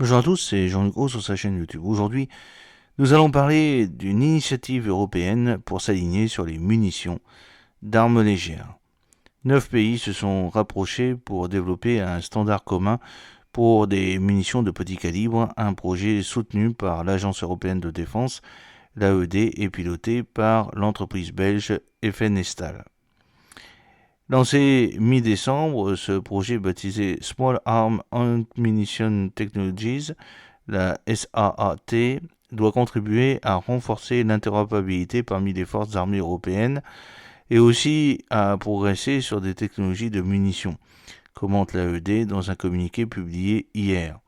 Bonjour à tous, c'est Jean-Luc Haut sur sa chaîne YouTube. Aujourd'hui, nous allons parler d'une initiative européenne pour s'aligner sur les munitions d'armes légères. 9 pays se sont rapprochés pour développer un standard commun pour des munitions de petit calibre, un projet soutenu par l'Agence européenne de défense, l'AED, et piloté par l'entreprise belge Effenestal. Lancé mi-décembre, ce projet baptisé Small Arm Ammunition Technologies, la SAAT, doit contribuer à renforcer l'interopérabilité parmi les forces armées européennes et aussi à progresser sur des technologies de munitions, commente l'AED dans un communiqué publié hier.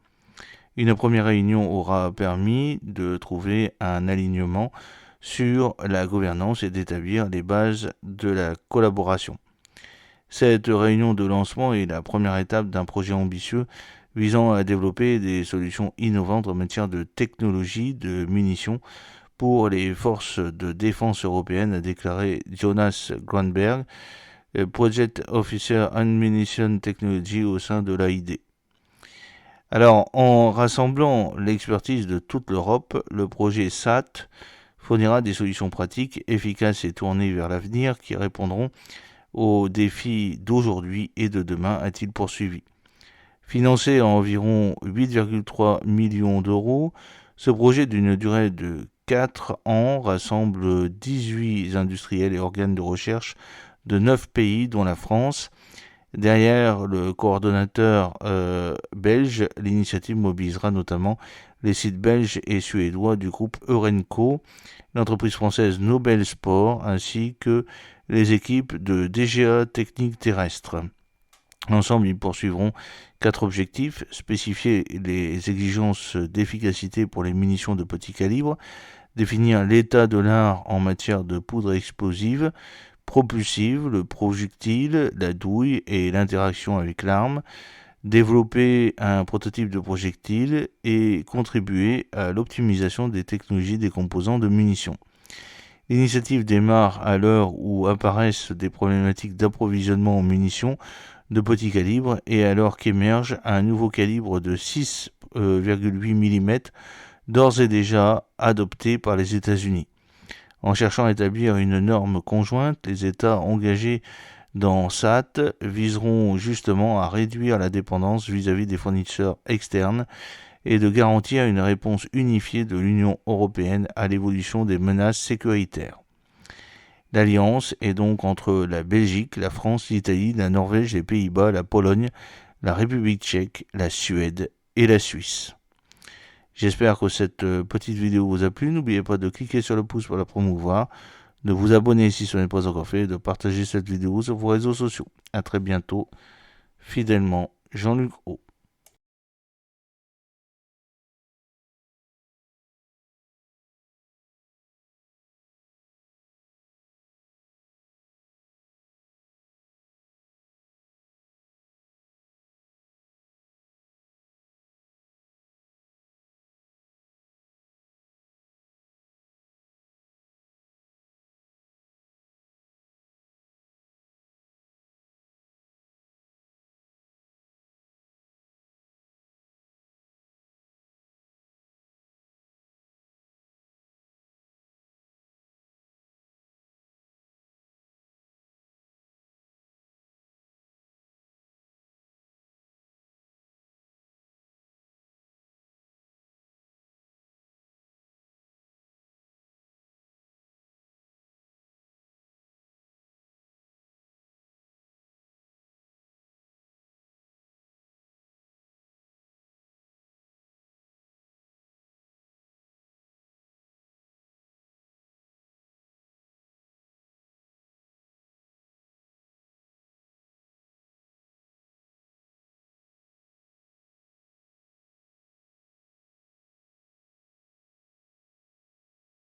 Une première réunion aura permis de trouver un alignement sur la gouvernance et d'établir les bases de la collaboration. Cette réunion de lancement est la première étape d'un projet ambitieux visant à développer des solutions innovantes en matière de technologie de munitions pour les forces de défense européennes, a déclaré Jonas Grönberg, Project Officer Ammunition Technology au sein de l'AID. Alors, en rassemblant l'expertise de toute l'Europe, le projet SAT fournira des solutions pratiques, efficaces et tournées vers l'avenir qui répondront aux défis d'aujourd'hui et de demain, a-t-il poursuivi. Financé à environ 8,3 millions d'euros, ce projet d'une durée de 4 ans rassemble 18 industriels et organes de recherche de 9 pays, dont la France. Derrière le coordonnateur belge, l'initiative mobilisera notamment les sites belges et suédois du groupe Eurenco, l'entreprise française Nobel Sport, ainsi que les équipes de DGA Technique Terrestre. Ensemble, ils poursuivront 4 objectifs: spécifier les exigences d'efficacité pour les munitions de petit calibre, définir l'état de l'art en matière de poudre explosive, propulsive, le projectile, la douille et l'interaction avec l'arme, développer un prototype de projectile et contribuer à l'optimisation des technologies des composants de munitions. L'initiative démarre à l'heure où apparaissent des problématiques d'approvisionnement en munitions de petit calibre et alors qu'émerge un nouveau calibre de 6,8 mm d'ores et déjà adopté par les États-Unis. En cherchant à établir une norme conjointe, les États engagés dans SAT viseront justement à réduire la dépendance vis-à-vis des fournisseurs externes et de garantir une réponse unifiée de l'Union européenne à l'évolution des menaces sécuritaires. L'alliance est donc entre la Belgique, la France, l'Italie, la Norvège, les Pays-Bas, la Pologne, la République tchèque, la Suède et la Suisse. J'espère que cette petite vidéo vous a plu. N'oubliez pas de cliquer sur le pouce pour la promouvoir, de vous abonner si ce n'est pas encore fait et de partager cette vidéo sur vos réseaux sociaux. A très bientôt. Fidèlement, Jean-Luc Haut.